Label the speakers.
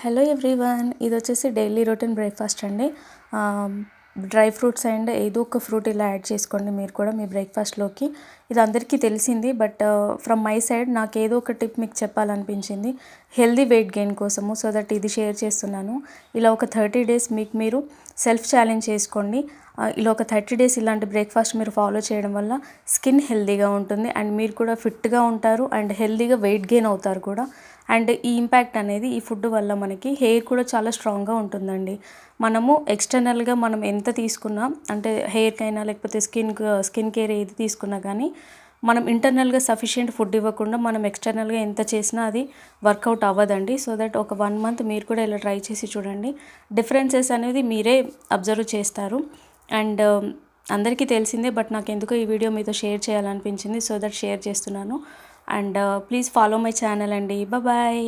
Speaker 1: Hello everyone, ఇది వచ్చేసి daily routine breakfast అండి. డ్రై ఫ్రూట్స్ అండ్ ఏదో ఒక ఫ్రూట్ ఇలా యాడ్ చేసుకోండి మీరు కూడా మీ బ్రేక్ఫాస్ట్లోకి. ఇది అందరికీ తెలిసింది, బట్ ఫ్రమ్ మై సైడ్ నాకు ఏదో ఒక టిప్ మీకు చెప్పాలనిపించింది హెల్దీ వెయిట్ గెయిన్ కోసము. సో దట్ ఇది షేర్ చేస్తున్నాను. ఇలా ఒక 30 days మీకు మీరు సెల్ఫ్ ఛాలెంజ్ చేసుకోండి. ఇలా ఒక 30 days ఇలాంటి బ్రేక్ఫాస్ట్ మీరు ఫాలో చేయడం వల్ల స్కిన్ హెల్దీగా ఉంటుంది అండ్ మీరు కూడా ఫిట్గా ఉంటారు అండ్ హెల్దీగా వెయిట్ గెయిన్ అవుతారు కూడా. అండ్ ఈ ఇంపాక్ట్ అనేది ఈ ఫుడ్ వల్ల మనకి హెయిర్ కూడా చాలా స్ట్రాంగ్గా ఉంటుందండి. మనము ఎక్స్టర్నల్గా మనం ఎంత తీసుకున్నా, అంటే హెయిర్కైనా లేకపోతే స్కిన్ కేర్ ఏది తీసుకున్నా కానీ మనం ఇంటర్నల్గా సఫిషియెంట్ ఫుడ్ ఇవ్వకుండా మనం ఎక్స్టర్నల్గా ఎంత చేసినా అది వర్కౌట్ అవ్వదండి. సో దట్ ఒక 1 month మీరు కూడా ఇలా ట్రై చేసి చూడండి. డిఫరెన్సెస్ అనేది మీరే అబ్జర్వ్ చేస్తారు. అండ్ అందరికీ తెలిసిందే, బట్ నాకు ఎందుకో ఈ వీడియో మీతో షేర్ చేయాలనిపించింది. సో దట్ షేర్ చేస్తున్నాను. And please follow my channel అండి. బాయ్.